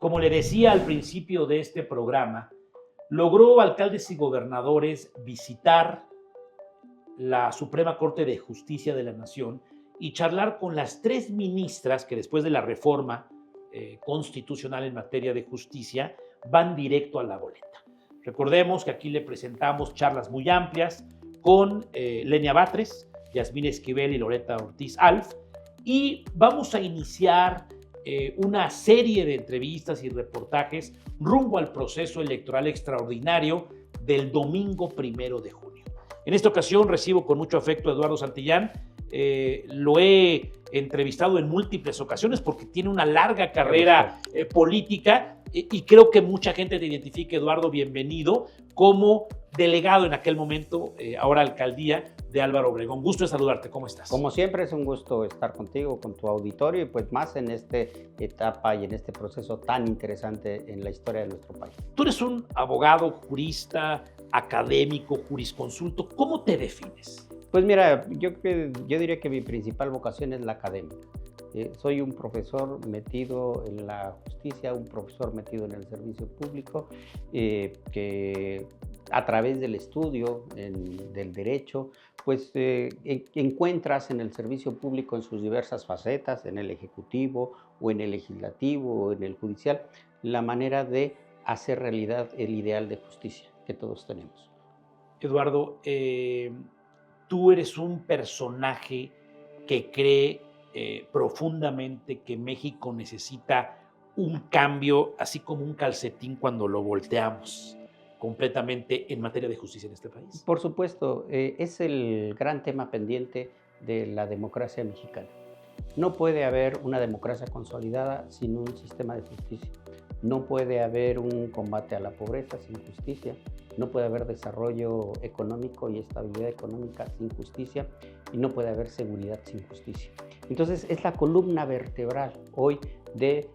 Como le decía al principio de este programa, logró alcaldes y gobernadores visitar la Suprema Corte de Justicia de la Nación y charlar con las 3 ministras que después de la reforma constitucional en materia de justicia van directo a la boleta. Recordemos que aquí le presentamos charlas muy amplias con Lenia Batres, Yasmín Esquivel y Loretta Ortiz Alf, y vamos a iniciar una serie de entrevistas y reportajes rumbo al proceso electoral extraordinario del domingo 1 de junio. En esta ocasión recibo con mucho afecto a Eduardo Santillán. Lo he entrevistado en múltiples ocasiones porque tiene una larga carrera política y creo que mucha gente te identifica, Eduardo, bienvenido, como delegado en aquel momento, ahora alcaldía de Álvaro Obregón. Gusto de saludarte, ¿cómo estás? Como siempre es un gusto estar contigo, con tu auditorio y pues más en esta etapa y en este proceso tan interesante en la historia de nuestro país. Tú eres un abogado, jurista, académico, jurisconsulto. ¿Cómo te defines? Pues mira, yo diría que mi principal vocación es la académica. Soy un profesor metido en la justicia, un profesor metido en el servicio público, que a través del estudio del derecho, pues encuentras en el servicio público en sus diversas facetas, en el ejecutivo o en el legislativo o en el judicial, la manera de hacer realidad el ideal de justicia que todos tenemos. Eduardo, tú eres un personaje que cree profundamente que México necesita un cambio, así como un calcetín cuando lo volteamos completamente en materia de justicia en este país. Por supuesto, es el gran tema pendiente de la democracia mexicana. No puede haber una democracia consolidada sin un sistema de justicia. No puede haber un combate a la pobreza sin justicia. No puede haber desarrollo económico y estabilidad económica sin justicia. Y no puede haber seguridad sin justicia. Entonces, es la columna vertebral hoy de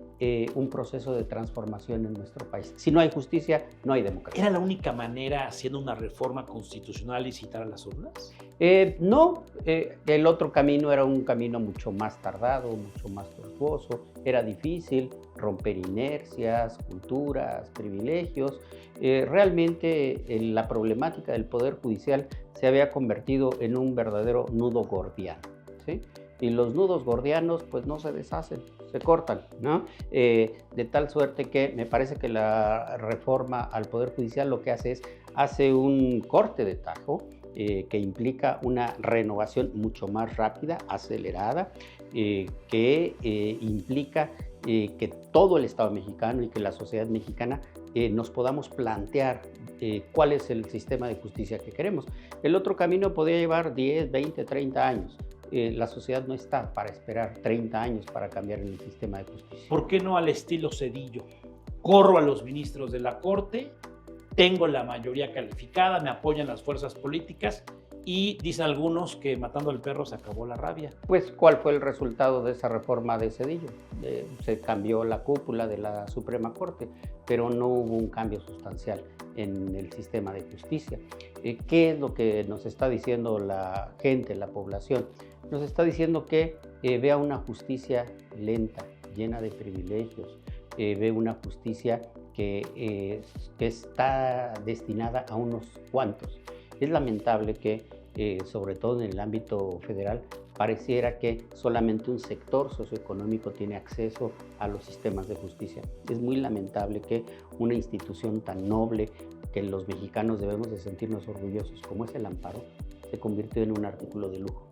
un proceso de transformación en nuestro país. Si no hay justicia, no hay democracia. ¿Era la única manera, haciendo una reforma constitucional, licitar a las urnas? No, el otro camino era un camino mucho más tardado, mucho más tortuoso, era difícil romper inercias, culturas, privilegios. Realmente la problemática del Poder Judicial se había convertido en un verdadero nudo gordiano, ¿sí? Y los nudos gordianos pues no se deshacen, se cortan, ¿no? De tal suerte que me parece que la reforma al Poder Judicial lo que hace un corte de tajo que implica una renovación mucho más rápida, acelerada, que implica que todo el Estado mexicano y que la sociedad mexicana nos podamos plantear cuál es el sistema de justicia que queremos. El otro camino podría llevar 10, 20, 30 años. La sociedad no está para esperar 30 años para cambiar el sistema de justicia. ¿Por qué no al estilo Zedillo? Corro a los ministros de la Corte, tengo la mayoría calificada, me apoyan las fuerzas políticas y dicen algunos que matando al perro se acabó la rabia. Pues, ¿cuál fue el resultado de esa reforma de Zedillo? Se cambió la cúpula de la Suprema Corte, pero no hubo un cambio sustancial en el sistema de justicia. ¿Qué es lo que nos está diciendo la gente, la población? Nos está diciendo que vea una justicia lenta, llena de privilegios, ve una justicia que está destinada a unos cuantos. Es lamentable que, sobre todo en el ámbito federal, pareciera que solamente un sector socioeconómico tiene acceso a los sistemas de justicia. Es muy lamentable que una institución tan noble que los mexicanos debemos de sentirnos orgullosos como es el amparo, se convirtió en un artículo de lujo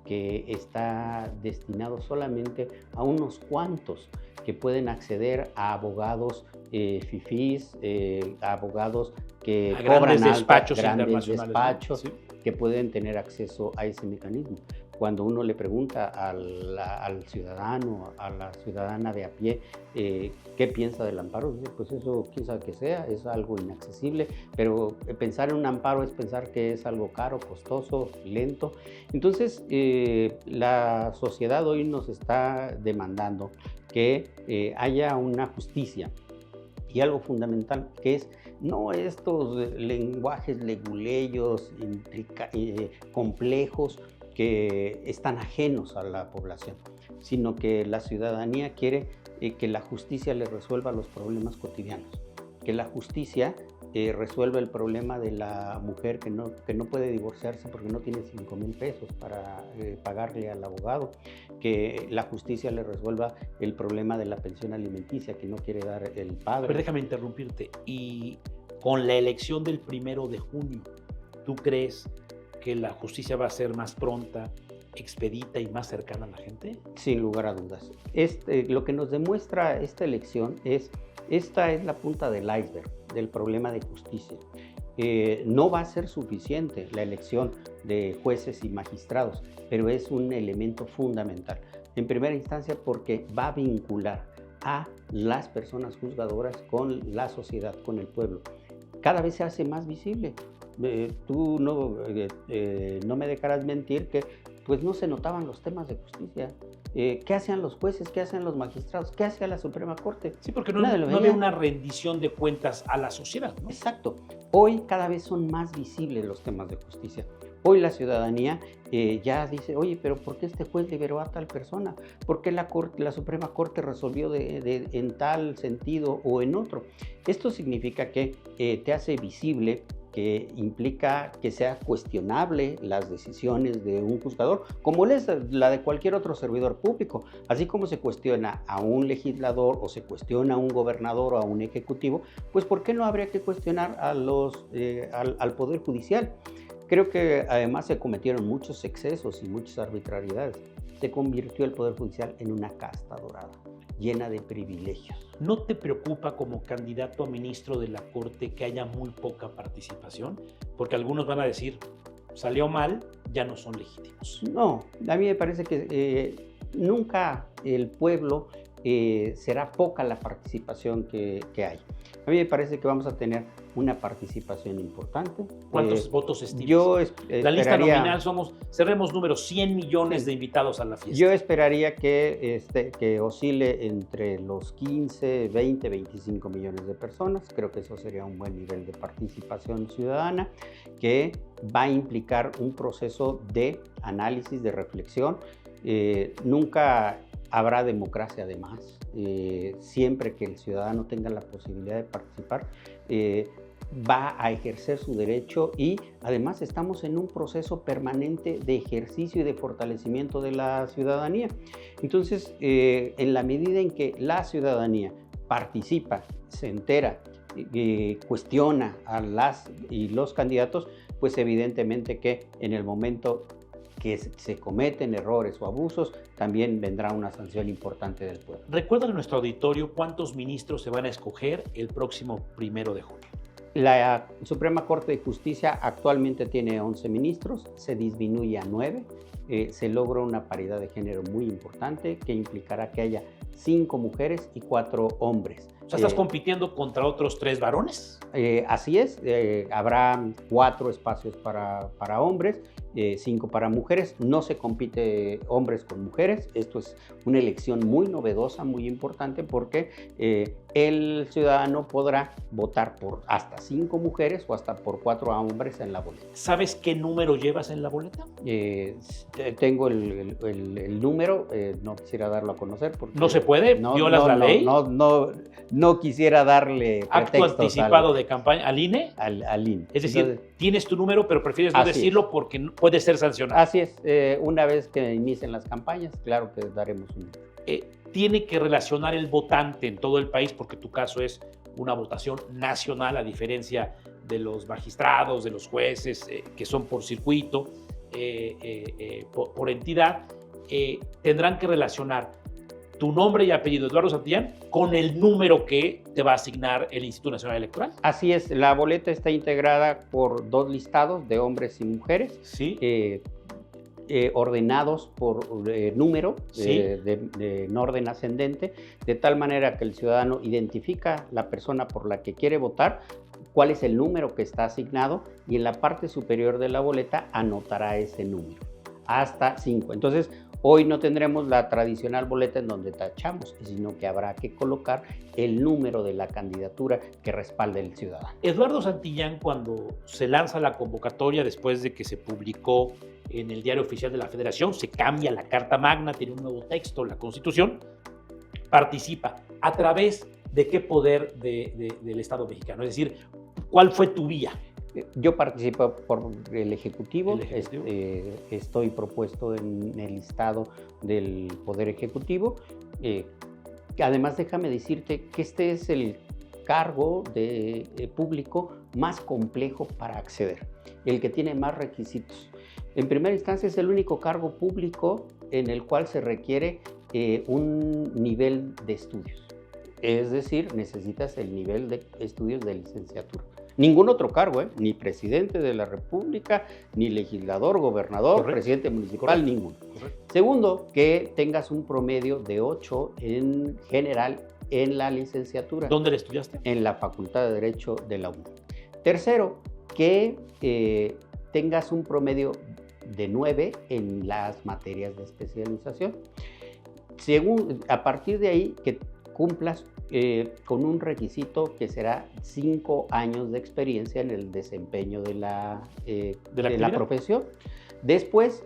que está destinado solamente a unos cuantos que pueden acceder a abogados fifís, a abogados que cobran despachos grandes despachos, ¿no? Sí. Que pueden tener acceso a ese mecanismo. Cuando uno le pregunta al ciudadano, a la ciudadana de a pie, ¿qué piensa del amparo? Dice, pues eso, quién sabe que sea, es algo inaccesible, pero pensar en un amparo es pensar que es algo caro, costoso, lento. Entonces, la sociedad hoy nos está demandando que haya una justicia y algo fundamental, que es no estos lenguajes leguleyos, complejos, que están ajenos a la población, sino que la ciudadanía quiere que la justicia le resuelva los problemas cotidianos, que la justicia resuelva el problema de la mujer que no puede divorciarse porque no tiene 5,000 pesos para pagarle al abogado, que la justicia le resuelva el problema de la pensión alimenticia que no quiere dar el padre. Pero déjame interrumpirte, y con la elección del 1 de junio, ¿tú crees que la justicia va a ser más pronta, expedita y más cercana a la gente? Sin lugar a dudas. Lo que nos demuestra esta elección esta es la punta del iceberg del problema de justicia. No va a ser suficiente la elección de jueces y magistrados, pero es un elemento fundamental. En primera instancia porque va a vincular a las personas juzgadoras con la sociedad, con el pueblo. Cada vez se hace más visible. Tú no me dejarás mentir que pues no se notaban los temas de justicia. ¿Qué hacían los jueces? ¿Qué hacían los magistrados? ¿Qué hacía la Suprema Corte? Sí, porque no había una rendición de cuentas a la sociedad, ¿no? Exacto. Hoy cada vez son más visibles los temas de justicia. Hoy la ciudadanía ya dice, oye, pero ¿por qué este juez liberó a tal persona? ¿Por qué la Suprema Corte resolvió en tal sentido o en otro? Esto significa que te hace visible, que implica que sea cuestionable las decisiones de un juzgador, como es la de cualquier otro servidor público. Así como se cuestiona a un legislador o se cuestiona a un gobernador o a un ejecutivo, pues ¿por qué no habría que cuestionar al Poder Judicial? Creo que además se cometieron muchos excesos y muchas arbitrariedades. Se convirtió el Poder Judicial en una casta dorada, llena de privilegios. ¿No te preocupa como candidato a ministro de la Corte que haya muy poca participación? Porque algunos van a decir, salió mal, ya no son legítimos. No, a mí me parece que nunca el pueblo será poca la participación que hay. A mí me parece que vamos a tener una participación importante. ¿Cuántos votos estimas? La lista nominal cerremos números, 100 millones de invitados a la fiesta. Yo esperaría que oscile entre los 15, 20, 25 millones de personas. Creo que eso sería un buen nivel de participación ciudadana que va a implicar un proceso de análisis, de reflexión. Nunca habrá democracia además. Siempre que el ciudadano tenga la posibilidad de participar, va a ejercer su derecho y además estamos en un proceso permanente de ejercicio y de fortalecimiento de la ciudadanía. Entonces, en la medida en que la ciudadanía participa, se entera, cuestiona a las y los candidatos, pues evidentemente que en el momento que se cometen errores o abusos, también vendrá una sanción importante del pueblo. Recuerda a nuestro auditorio cuántos ministros se van a escoger el próximo 1 de junio. La Suprema Corte de Justicia actualmente tiene 11 ministros, se disminuye a 9, se logra una paridad de género muy importante que implicará que haya 5 mujeres y 4 hombres. O sea, ¿estás compitiendo contra otros 3 varones? Así es, habrá 4 espacios para hombres, 5 para mujeres. No se compite hombres con mujeres. Esto es una elección muy novedosa, muy importante, porque el ciudadano podrá votar por hasta 5 mujeres o hasta por 4 hombres en la boleta. ¿Sabes qué número llevas en la boleta? Tengo el número, no quisiera darlo a conocer. Porque ¿No se puede? ¿Violas la ley? No quisiera darle acto anticipado de campaña al INE. Al INE. Es decir, entonces, tienes tu número, pero prefieres no decirlo porque puede ser sancionado. Así es. Una vez que inicien las campañas, claro que daremos un número. Tiene que relacionar el votante en todo el país, porque tu caso es una votación nacional, a diferencia de los magistrados, de los jueces, que son por circuito, por entidad. Tendrán que relacionar tu nombre y apellido, Eduardo Santillán, con el número que te va a asignar el Instituto Nacional Electoral. Así es, la boleta está integrada por 2 listados de hombres y mujeres, sí. Ordenados por número, sí. En orden ascendente, de tal manera que el ciudadano identifica la persona por la que quiere votar, cuál es el número que está asignado y en la parte superior de la boleta anotará ese número. hasta 5. Entonces, hoy no tendremos la tradicional boleta en donde tachamos, sino que habrá que colocar el número de la candidatura que respalde el ciudadano. Eduardo Santillán, cuando se lanza la convocatoria después de que se publicó en el Diario Oficial de la Federación, se cambia la Carta Magna, tiene un nuevo texto, la Constitución, participa. ¿A través de qué poder del Estado mexicano? Es decir, ¿cuál fue tu vía? Yo participo por el Ejecutivo, Ejecutivo. Estoy propuesto en el listado del Poder Ejecutivo. Además, déjame decirte que este es el cargo público más complejo para acceder, el que tiene más requisitos. En primera instancia, es el único cargo público en el cual se requiere un nivel de estudios. Es decir, necesitas el nivel de estudios de licenciatura. Ningún otro cargo, ni presidente de la República, ni legislador, gobernador, Correcto. presidente municipal, Correcto. ninguno. Correcto. Segundo, que tengas un promedio de 8 en general en la licenciatura. ¿Dónde la estudiaste? En la Facultad de Derecho de la UNAM. Tercero, que tengas un promedio de 9 en las materias de especialización. A partir de ahí, que cumplas con un requisito que será 5 años de experiencia en el desempeño de la profesión. Después,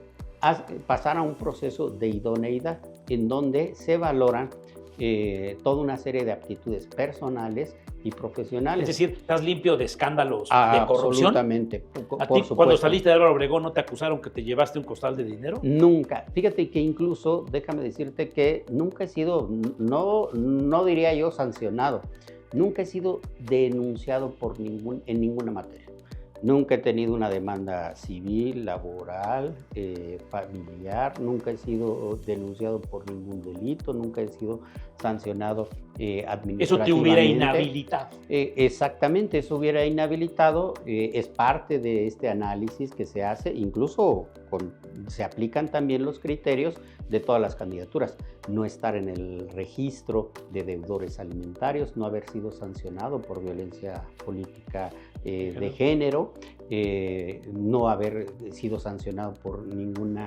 pasar a un proceso de idoneidad, en donde se valoran toda una serie de aptitudes personales y profesionales. Es decir, ¿estás limpio de escándalos de corrupción? Absolutamente. ¿A ti, cuando saliste de Álvaro Obregón, no te acusaron que te llevaste un costal de dinero? Nunca. Fíjate que incluso, déjame decirte que nunca he sido, no diría yo sancionado, nunca he sido denunciado en ninguna materia. Nunca he tenido una demanda civil, laboral, familiar, nunca he sido denunciado por ningún delito, nunca he sido sancionado administrativamente. Eso te hubiera inhabilitado. Exactamente, eso hubiera inhabilitado, es parte de este análisis que se hace, incluso se aplican también los criterios de todas las candidaturas. No estar en el registro de deudores alimentarios, no haber sido sancionado por violencia política de género, no haber sido sancionado por ningún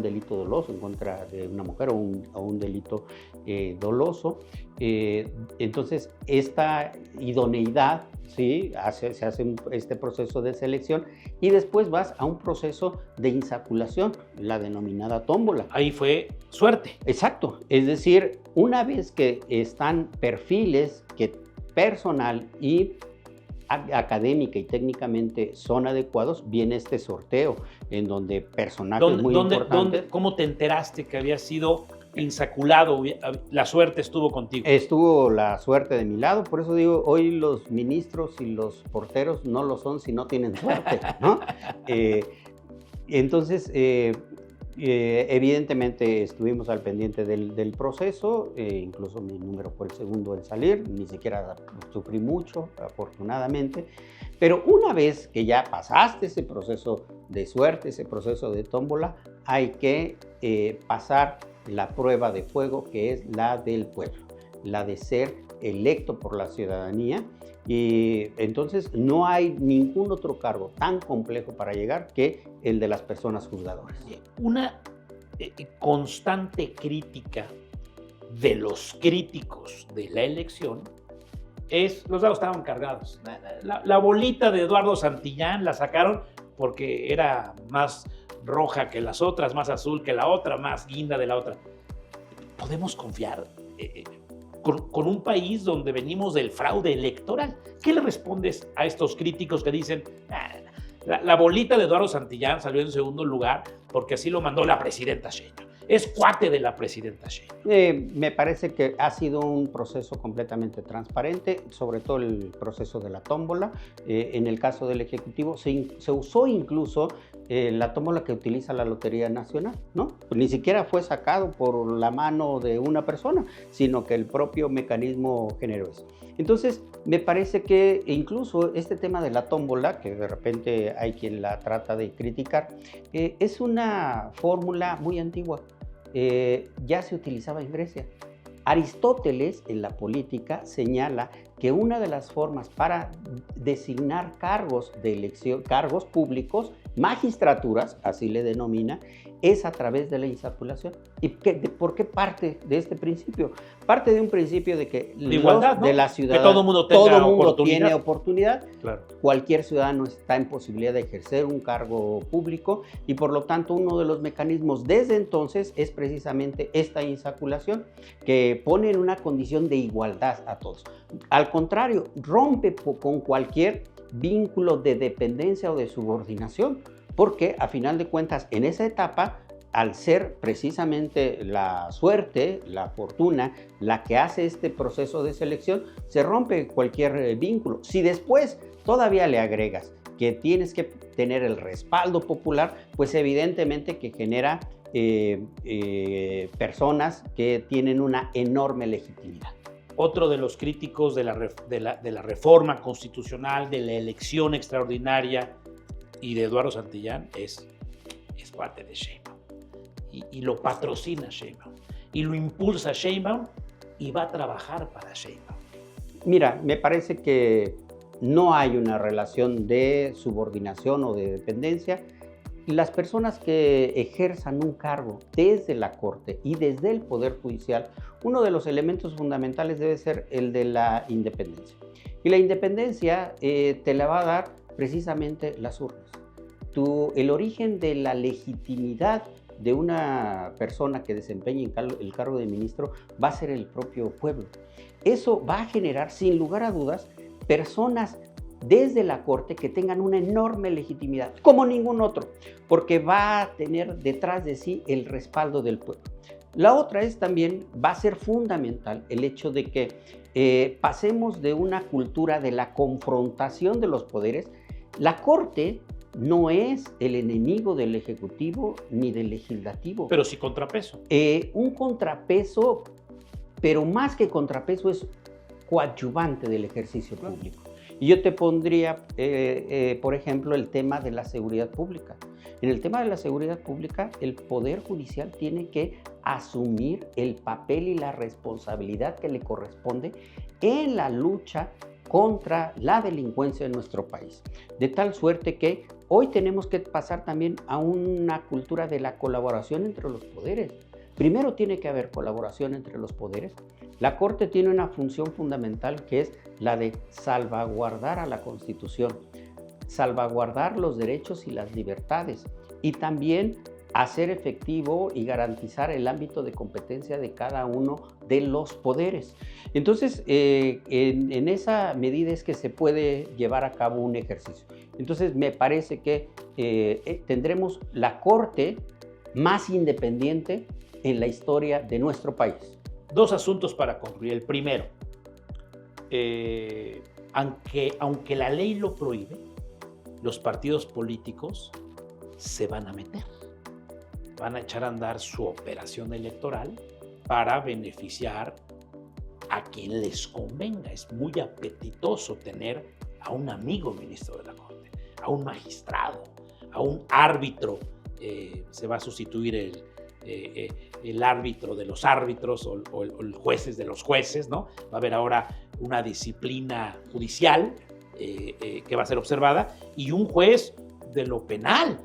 delito doloso en contra de una mujer o un delito doloso. Entonces, esta idoneidad, ¿sí? se hace este proceso de selección y después vas a un proceso de insaculación, la denominada tómbola. Ahí fue suerte. Exacto, es decir, una vez que están perfiles que personal y académica y técnicamente son adecuados, viene este sorteo en donde personajes muy importantes. ¿Cómo te enteraste que había sido insaculado? La suerte estuvo contigo. Estuvo la suerte de mi lado, por eso digo, hoy los ministros y los porteros no lo son si no tienen suerte, ¿no? Entonces, evidentemente estuvimos al pendiente del proceso, incluso mi número fue el segundo en salir, ni siquiera sufrí mucho, afortunadamente, pero una vez que ya pasaste ese proceso de suerte, ese proceso de tómbola, hay que pasar la prueba de fuego, que es la del pueblo, la de ser electo por la ciudadanía. Y entonces no hay ningún otro cargo tan complejo para llegar que el de las personas juzgadoras. Una constante crítica de los críticos de la elección es, los dados estaban cargados. La bolita de Eduardo Santillán la sacaron porque era más roja que las otras, más azul que la otra, más guinda de la otra. ¿Podemos confiar con un país donde venimos del fraude electoral? ¿Qué le respondes a estos críticos que dicen la bolita de Eduardo Santillán salió en segundo lugar porque así lo mandó la presidenta Sheinbaum? Es cuate de la presidenta Sheinbaum. Me parece que ha sido un proceso completamente transparente, sobre todo el proceso de la tómbola. En el caso del Ejecutivo se usó incluso la tómbola que utiliza la Lotería Nacional, ¿no? Pues ni siquiera fue sacado por la mano de una persona, sino que el propio mecanismo generó eso. Entonces, me parece que incluso este tema de la tómbola, que de repente hay quien la trata de criticar, es una fórmula muy antigua. Ya se utilizaba en Grecia. Aristóteles, en la política, señala que una de las formas para designar cargos de elección, cargos públicos, magistraturas, así le denomina, es a través de la insaculación. ¿Y por qué parte de este principio? Parte de un principio de que de igualdad, ¿no? de la ciudadanía, que todo el mundo tiene oportunidad. Claro. Cualquier ciudadano está en posibilidad de ejercer un cargo público y por lo tanto uno de los mecanismos desde entonces es precisamente esta insaculación que pone en una condición de igualdad a todos. Al contrario, rompe con cualquier vínculo de dependencia o de subordinación, porque a final de cuentas en esa etapa, al ser precisamente la suerte, la fortuna, la que hace este proceso de selección, se rompe cualquier vínculo. Si después todavía le agregas que tienes que tener el respaldo popular, pues evidentemente que genera personas que tienen una enorme legitimidad. Otro de los críticos de la reforma constitucional, de la elección extraordinaria y de Eduardo Santillán es parte de Sheinbaum. Y lo patrocina Sheinbaum. Y lo impulsa Sheinbaum y va a trabajar para Sheinbaum. Mira, me parece que no hay una relación de subordinación o de dependencia. Las personas que ejerzan un cargo desde la Corte y desde el Poder Judicial, uno de los elementos fundamentales debe ser el de la independencia. Y la independencia te la va a dar precisamente las urnas. El origen de la legitimidad de una persona que desempeñe el cargo de ministro va a ser el propio pueblo. Eso va a generar, sin lugar a dudas, personas desde la Corte que tengan una enorme legitimidad, como ningún otro, porque va a tener detrás de sí el respaldo del pueblo. La otra es también, va a ser fundamental el hecho de que pasemos de una cultura de la confrontación de los poderes. La Corte no es el enemigo del Ejecutivo ni del Legislativo. Pero sí contrapeso. Un contrapeso, pero más que contrapeso es coadyuvante del ejercicio público. Y yo te pondría, por ejemplo, el tema de la seguridad pública. En el tema de la seguridad pública, el Poder Judicial tiene que asumir el papel y la responsabilidad que le corresponde en la lucha contra la delincuencia en nuestro país. De tal suerte que hoy tenemos que pasar también a una cultura de la colaboración entre los poderes. Primero tiene que haber colaboración entre los poderes. La Corte tiene una función fundamental que es la de salvaguardar a la Constitución, salvaguardar los derechos y las libertades y también hacer efectivo y garantizar el ámbito de competencia de cada uno de los poderes. Entonces, en esa medida es que se puede llevar a cabo un ejercicio. Entonces, me parece que tendremos la Corte más independiente en la historia de nuestro país. Dos asuntos para concluir. El primero, aunque la ley lo prohíbe, los partidos políticos se van a meter. Van a echar a andar su operación electoral para beneficiar a quien les convenga. Es muy apetitoso tener a un amigo ministro de la Corte, a un magistrado, a un árbitro. Se va a sustituir el árbitro de los árbitros o el jueces de los jueces, ¿no? Va a haber ahora una disciplina judicial que va a ser observada y un juez de lo penal.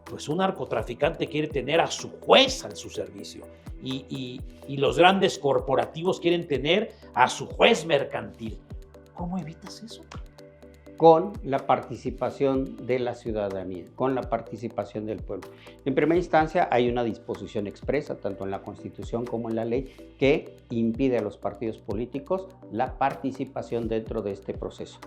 Pues un narcotraficante quiere tener a su juez a su servicio y los grandes corporativos quieren tener a su juez mercantil. ¿Cómo evitas eso? Con la participación de la ciudadanía, con la participación del pueblo. En primera instancia hay una disposición expresa, tanto en la Constitución como en la ley, que impide a los partidos políticos la participación dentro de este proceso.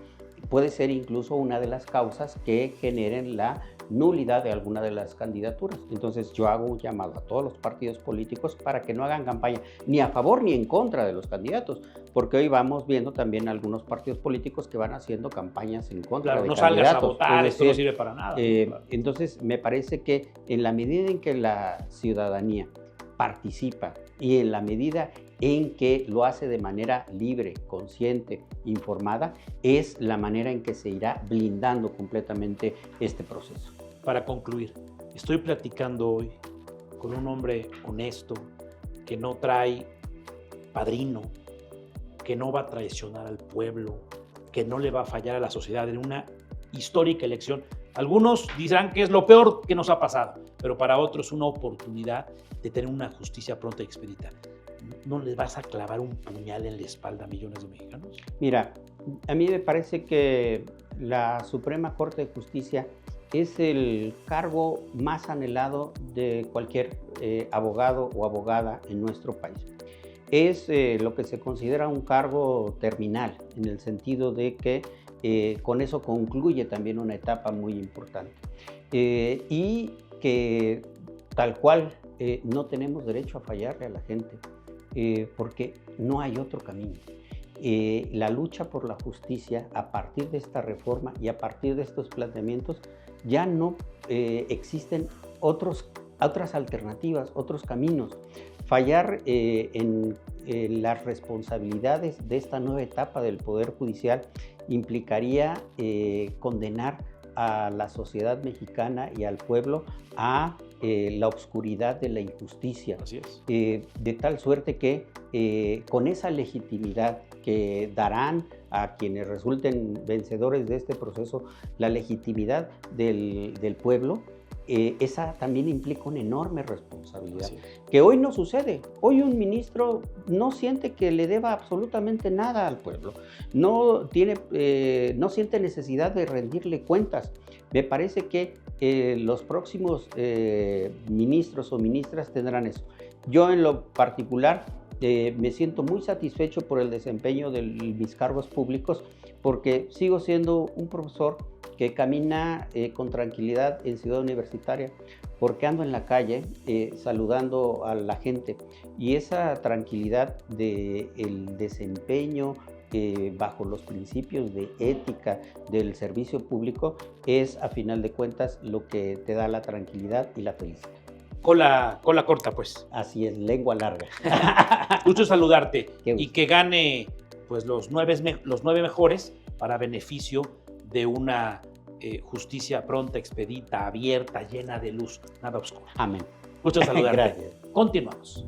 Puede ser incluso una de las causas que generen la nulidad de alguna de las candidaturas. Entonces yo hago un llamado a todos los partidos políticos para que no hagan campaña ni a favor ni en contra de los candidatos, porque hoy vamos viendo también algunos partidos políticos que van haciendo campañas en contra de no candidatos. Salgas a votar, esto no sirve para nada. Claro. Entonces me parece que en la medida en que la ciudadanía participa y en la medida en que lo hace de manera libre, consciente, informada, es la manera en que se irá blindando completamente este proceso. Para concluir, estoy platicando hoy con un hombre honesto, que no trae padrino, que no va a traicionar al pueblo, que no le va a fallar a la sociedad en una histórica elección Algunos dirán que es lo peor que nos ha pasado, pero para otros una oportunidad de tener una justicia pronta y expedita. ¿No les vas a clavar un puñal en la espalda a millones de mexicanos? Mira, a mí me parece que la Suprema Corte de Justicia es el cargo más anhelado de cualquier abogado o abogada en nuestro país. Es lo que se considera un cargo terminal, en el sentido de que con eso concluye también una etapa muy importante. Y que tal cual no tenemos derecho a fallarle a la gente, porque no hay otro camino. La lucha por la justicia a partir de esta reforma y a partir de estos planteamientos ya no existen otras alternativas, otros caminos. Fallar en las responsabilidades de esta nueva etapa del Poder Judicial implicaría condenar a la sociedad mexicana y al pueblo a la oscuridad de la injusticia. Así es. De tal suerte que con esa legitimidad que darán a quienes resulten vencedores de este proceso, la legitimidad del pueblo, esa también implica una enorme responsabilidad, que hoy no sucede. Hoy un ministro no siente que le deba absolutamente nada al pueblo, no siente necesidad de rendirle cuentas. Me parece que los próximos ministros o ministras tendrán eso. Yo en lo particular me siento muy satisfecho por el desempeño de mis cargos públicos, porque sigo siendo un profesor que camina con tranquilidad en Ciudad Universitaria, porque ando en la calle saludando a la gente, y esa tranquilidad del desempeño bajo los principios de ética del servicio público es, a final de cuentas, lo que te da la tranquilidad y la felicidad. Cola corta, pues. Así es, lengua larga. Gusto saludarte Gusto. Y que gane pues los nueve mejores para beneficio de una justicia pronta, expedita, abierta, llena de luz, nada oscura. Amén. Gusto saludarte. Gracias. Continuamos.